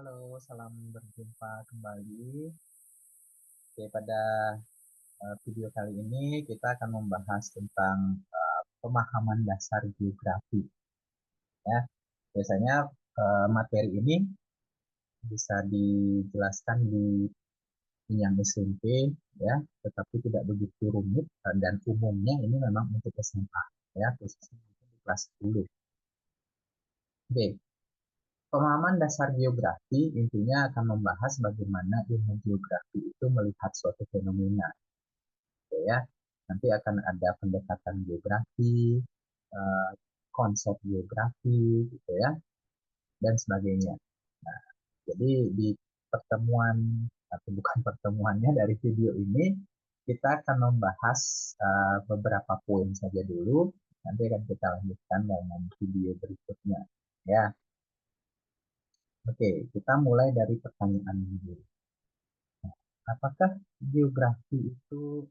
Halo, salam berjumpa kembali. Oke, pada video kali ini kita akan membahas tentang pemahaman dasar geografi. Ya, biasanya materi ini bisa dijelaskan di jenjang SMP, ya, tetapi tidak begitu rumit dan umumnya ini memang untuk SMA, ya, khususnya di kelas 10. Oke, pemahaman dasar geografi intinya akan membahas bagaimana ilmu geografi itu melihat suatu fenomena. Gitu ya. Nanti akan ada pendekatan geografi, eh, konsep geografi, gitu ya, dan sebagainya. Nah, jadi di pertemuan atau bukan pertemuannya dari video ini kita akan membahas beberapa poin saja dulu. Nanti akan kita lanjutkan dalam video berikutnya. Ya, oke, kita mulai dari pertanyaan dulu. Apakah geografi itu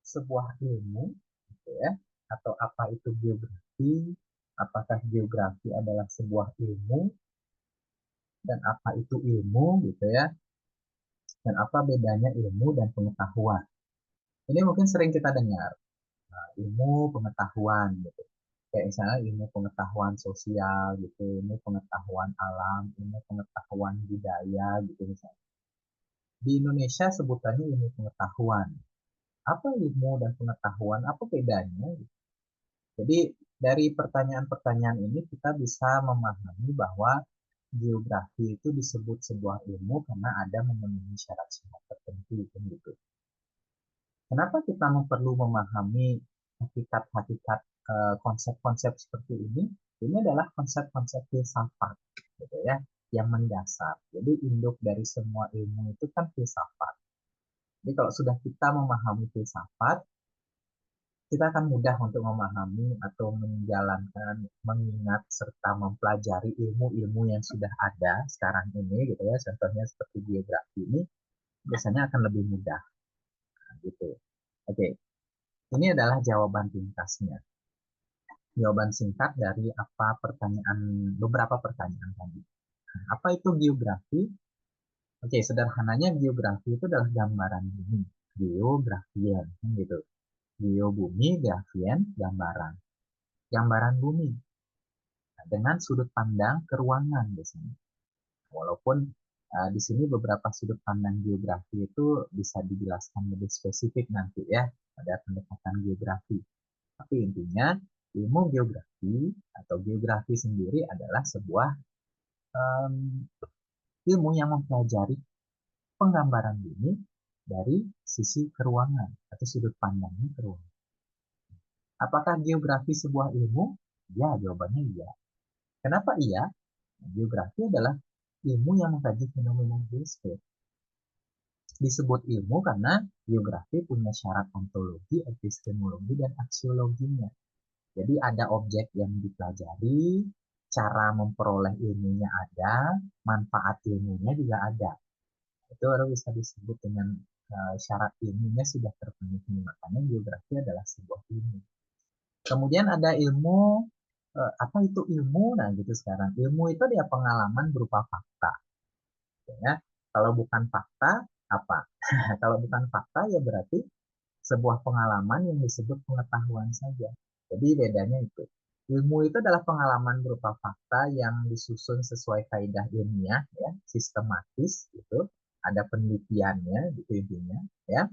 sebuah ilmu, gitu ya, atau apa itu geografi, apakah geografi adalah sebuah ilmu, dan apa itu ilmu, gitu ya, dan apa bedanya ilmu dan pengetahuan. Ini mungkin sering kita dengar, ilmu pengetahuan, gitu. Kayak misalnya ilmu pengetahuan sosial, gitu, ilmu pengetahuan alam, ilmu pengetahuan budaya, gitu misalnya. Di Indonesia sebutannya ilmu pengetahuan. Apa ilmu dan pengetahuan? Apa bedanya? Jadi dari pertanyaan-pertanyaan ini kita bisa memahami bahwa geografi itu disebut sebuah ilmu karena ada memenuhi syarat-syarat tertentu kan gitu. Kenapa kita perlu memahami hakikat-hakikat konsep-konsep seperti ini? Ini adalah konsep-konsep filsafat gitu ya, yang mendasar. Jadi induk dari semua ilmu itu kan filsafat. Jadi kalau sudah kita memahami filsafat, kita akan mudah untuk memahami atau menjalankan, mengingat, serta mempelajari ilmu-ilmu yang sudah ada sekarang ini, gitu ya. Contohnya seperti geografi ini, biasanya akan lebih mudah, gitu. Oke, ini adalah jawaban ringkasnya. Jawaban singkat dari beberapa pertanyaan tadi. Apa itu geografi? Oke, sederhananya geografi itu adalah gambaran bumi. Geografien, gitu. Geo bumi, grafien, gambaran. Gambaran bumi dengan sudut pandang ke ruangan biasanya. Walaupun di sini beberapa sudut pandang geografi itu bisa dijelaskan lebih spesifik nanti ya pada pendekatan geografi. Tapi intinya ilmu geografi atau geografi sendiri adalah sebuah um, ilmu yang mempelajari penggambaran bumi dari sisi keruangan atau sudut pandangnya ke ruangan. Apakah geografi sebuah ilmu? Ya, jawabannya iya. Kenapa iya? Geografi adalah ilmu yang mengkaji fenomena geosfer. Disebut ilmu karena geografi punya syarat ontologi, epistemologi, dan aksiologinya. Jadi ada objek yang dipelajari, cara memperoleh ilmunya ada, manfaat ilmunya juga ada. Itu baru bisa disebut dengan syarat ilmunya sudah terpenuhi. Makanya geografi adalah sebuah ilmu. Kemudian ada ilmu, apa itu ilmu? Nah gitu sekarang. Ilmu itu dia pengalaman berupa fakta. Ya. Kalau bukan fakta, apa? Kalau bukan fakta ya berarti sebuah pengalaman yang disebut pengetahuan saja. Jadi bedanya itu. Ilmu itu adalah pengalaman berupa fakta yang disusun sesuai kaidah ilmiah, ya, sistematis, gitu. Ada penelitiannya, gitu intinya, ya.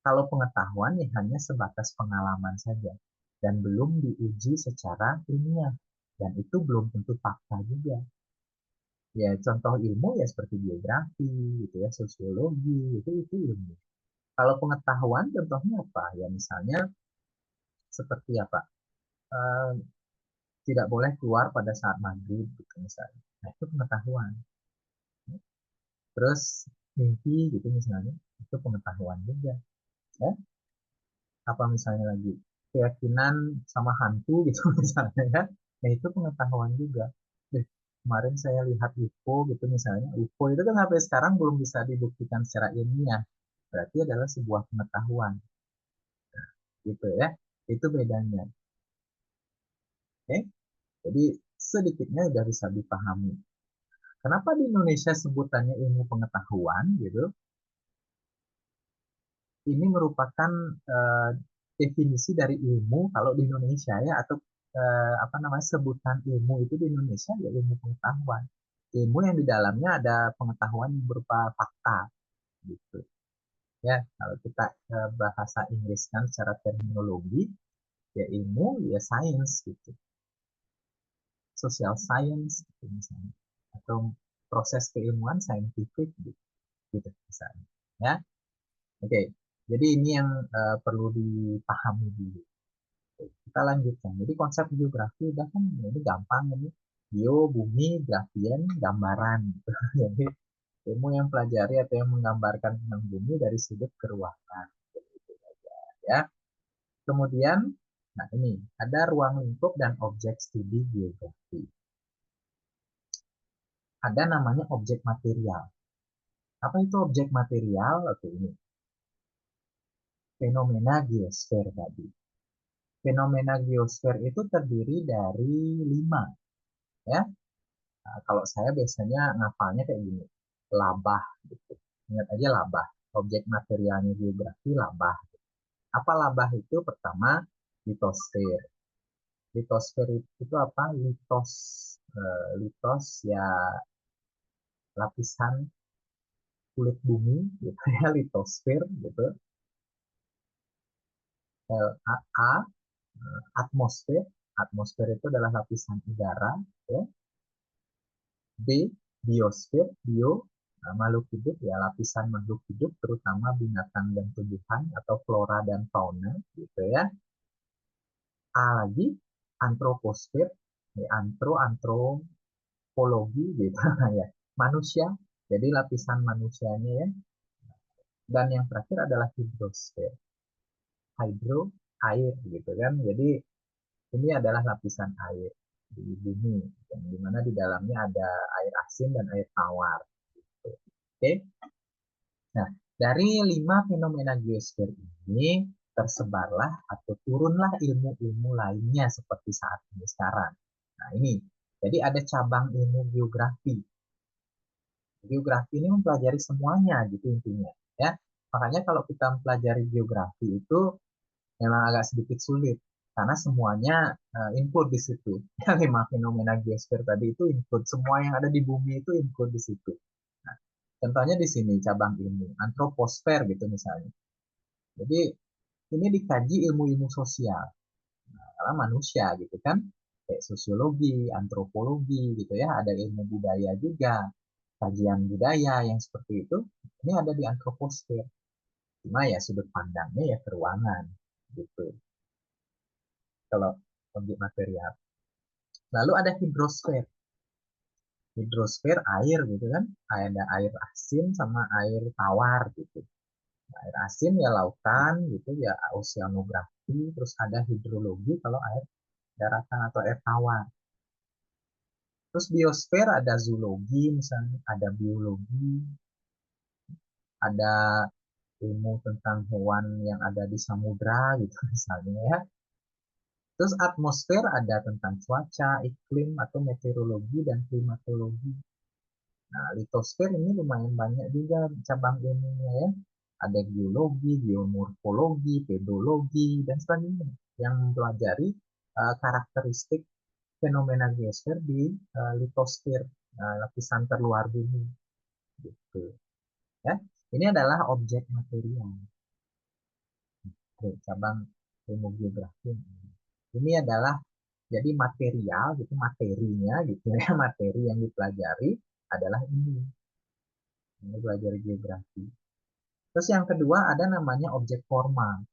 Kalau pengetahuan ya hanya sebatas pengalaman saja dan belum diuji secara ilmiah dan itu belum tentu fakta juga. Ya, contoh ilmu ya seperti geografi, gitu ya, sosiologi, itu ilmu. Kalau pengetahuan contohnya apa? Ya misalnya seperti apa? Eh, Tidak boleh keluar pada saat maghrib, gitu misalnya. Nah, itu pengetahuan. Terus mimpi, gitu misalnya, itu pengetahuan juga. Ya, apa misalnya lagi? Keyakinan sama hantu, gitu misalnya ya. Nah, itu pengetahuan juga. Kemarin saya lihat UFO gitu misalnya. UFO itu kan sampai sekarang belum bisa dibuktikan secara ilmiah. Berarti adalah sebuah pengetahuan. Gitu ya. Itu bedanya. Oke. Jadi sedikitnya sudah bisa dipahami. Kenapa di Indonesia sebutannya ilmu pengetahuan gitu? Ini merupakan eh, definisi dari ilmu kalau di Indonesia ya, atau apa namanya, sebutan ilmu itu di Indonesia ya ilmu pengetahuan. Ilmu yang di dalamnya ada pengetahuan yang berupa fakta gitu. Ya, kalau kita bahasa Inggris kan secara terminologi ya ilmu ya sains gitu. Social science gitu misalnya. Atau proses keilmuan scientific gitu, gitu misalnya. Ya. Oke. Jadi ini yang perlu dipahami dulu. Kita lanjutkan. Jadi konsep geografi udah kan ini gampang ini. Geo, bumi, grafien, gambaran gitu. Jadi ilmu yang pelajari atau yang menggambarkan tentang bumi dari sudut keruangan. Gitu aja, ya. Kemudian, nah ini ada ruang lingkup dan objek studi geografi. Ada namanya objek material. Apa itu objek material? Oke, ini fenomena geosfer tadi. Fenomena geosfer itu terdiri dari 5, ya. Nah, kalau saya biasanya ngapalnya kayak gini, labah gitu. Ingat aja labah, objek materialnya geografi labah. Apa labah itu? Pertama, litosfer. Litosfer itu apa? Litos ya lapisan kulit bumi gitu ya, litosfer gitu. A, atmosfer. Atmosfer itu adalah lapisan udara, ya. B, biosfer. Bio, makhluk hidup ya, lapisan makhluk hidup terutama binatang dan tumbuhan atau flora dan fauna gitu ya. A lagi, antroposfer. Antropologi gitu ya. Manusia. Jadi lapisan manusianya ya. Dan yang terakhir adalah hidrosfer. Hydro, air gitu kan. Jadi ini adalah lapisan air di bumi, yang dimana di dalamnya ada air asin dan air tawar. Gitu. Oke, nah dari 5 fenomena geosfer ini tersebarlah atau turunlah ilmu-ilmu lainnya seperti saat ini sekarang. Nah ini, jadi ada cabang ilmu geografi. Geografi ini mempelajari semuanya gitu intinya, ya. Makanya kalau kita mempelajari geografi itu memang agak sedikit sulit karena semuanya include di situ. Yang 5 fenomena geosfer tadi itu include semua yang ada di bumi itu include di situ. Nah, contohnya di sini cabang ilmu antroposfer gitu misalnya. Jadi ini dikaji ilmu-ilmu sosial karena manusia gitu kan, kayak sosiologi, antropologi gitu ya, ada ilmu budaya juga, kajian budaya yang seperti itu. Ini ada di antroposfer. Cuma ya sudut pandangnya ya keruangan gitu. Kalau objek material. Lalu ada hidrosfer. Hidrosfer air gitu kan. Ada air asin sama air tawar gitu. Air asin ya lautan gitu ya, oceanografi. Terus ada hidrologi kalau air daratan atau air tawar. Terus biosfer ada zoologi misalnya, ada biologi, ada ilmu tentang hewan yang ada di samudra gitu misalnya ya. Terus atmosfer ada tentang cuaca, iklim atau meteorologi dan klimatologi. Nah, litosfer ini lumayan banyak juga cabang ilmunya ya. Ada geologi, geomorfologi, pedologi, dan sebagainya yang mempelajari karakteristik fenomena geosfer di litosfer, lapisan terluar bumi. Gitu. Ya. Ini adalah objek material. Oke, cabang ilmu geografi. Ini adalah jadi material gitu, materinya gitu ya, materi yang dipelajari adalah ini belajar geografi. Terus yang kedua ada namanya objek formal.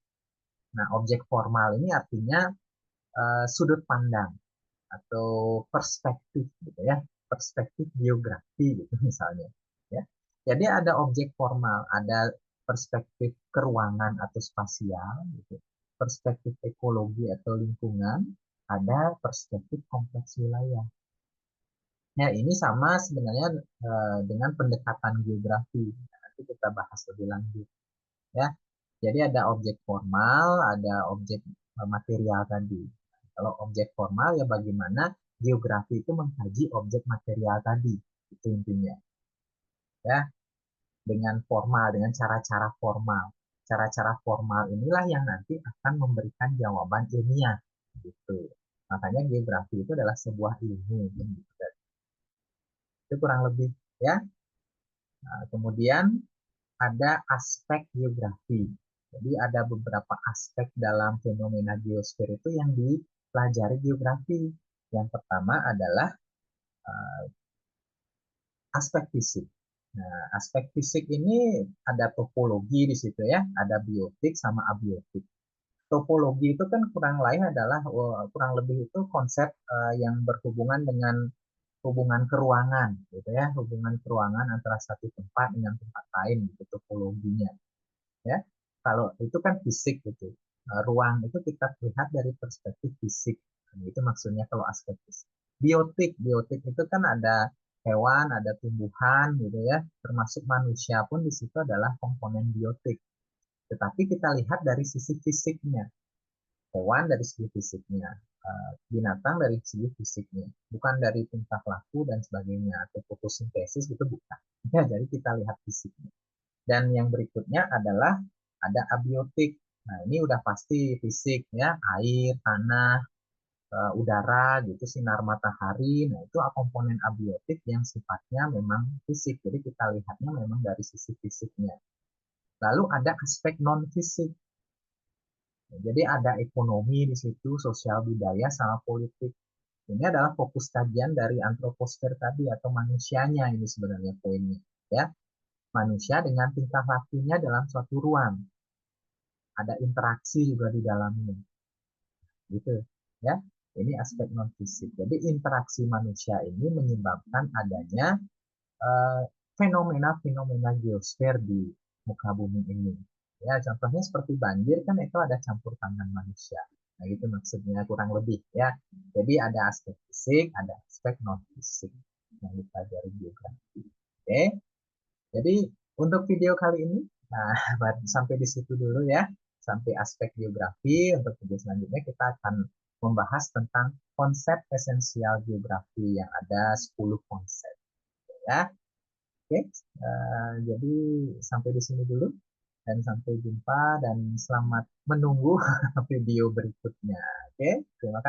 Nah, objek formal ini artinya sudut pandang atau perspektif gitu ya, perspektif geografi gitu misalnya. Ya, jadi ada objek formal, ada perspektif keruangan atau spasial, gitu, perspektif ekologi atau lingkungan, ada perspektif kompleks wilayah. Ya, ini sama sebenarnya dengan pendekatan geografi. Nah, nanti kita bahas lebih lanjut. Ya, jadi ada objek formal, ada objek material tadi. Kalau objek formal ya bagaimana geografi itu mengkaji objek material tadi. Itu intinya. Ya, dengan formal, dengan cara-cara formal. Cara-cara formal inilah yang nanti akan memberikan jawaban ilmiah. Gitu. Makanya geografi itu adalah sebuah ilmu. Gitu. Itu kurang lebih ya. Nah, kemudian ada aspek geografi. Jadi ada beberapa aspek dalam fenomena geosfer itu yang dipelajari geografi. Yang pertama adalah uh, aspek fisik. Nah, aspek fisik ini ada topologi di situ ya, ada biotik sama abiotik. Topologi itu kan kurang lain adalah kurang lebih itu konsep yang berhubungan dengan hubungan keruangan, gitu ya, hubungan keruangan antara satu tempat dengan tempat lain, gitu topologinya. Ya, kalau itu kan fisik gitu. Ruang itu kita lihat dari perspektif fisik. Nah, itu maksudnya kalau aspek fisik. Biotik itu kan ada hewan, ada tumbuhan gitu ya, termasuk manusia pun di situ adalah komponen biotik. Tetapi kita lihat dari sisi fisiknya, hewan dari segi fisiknya, binatang dari segi fisiknya, bukan dari tingkah laku dan sebagainya atau fotosintesis itu bukan. Ya, jadi kita lihat fisiknya. Dan yang berikutnya adalah ada abiotik. Nah, ini udah pasti fisik ya, air, tanah, udara gitu, sinar matahari. Nah, itu komponen abiotik yang sifatnya memang fisik. Jadi kita lihatnya memang dari sisi fisiknya. Lalu ada aspek non fisik. Jadi ada ekonomi di situ, sosial budaya sama politik. Ini adalah fokus kajian dari antroposfer tadi atau manusianya ini sebenarnya poinnya. Ya, manusia dengan tingkah lakunya dalam suatu ruang. Ada interaksi juga di dalamnya gitu ya. Ini aspek non fisik. Jadi interaksi manusia ini menyebabkan adanya fenomena-fenomena geosfer di muka bumi ini. Ya, contohnya seperti banjir kan itu ada campur tangan manusia. Nah, itu maksudnya kurang lebih ya. Jadi ada aspek fisik, ada aspek non fisik yang dipelajari geografi. Oke. Jadi untuk video kali ini, nah sampai di situ dulu ya, sampai aspek geografi. Untuk video selanjutnya kita akan membahas tentang konsep esensial geografi yang ada 10 konsep. Ya, oke. Jadi sampai di sini dulu dan sampai jumpa dan selamat menunggu video berikutnya. Oke, terima kasih.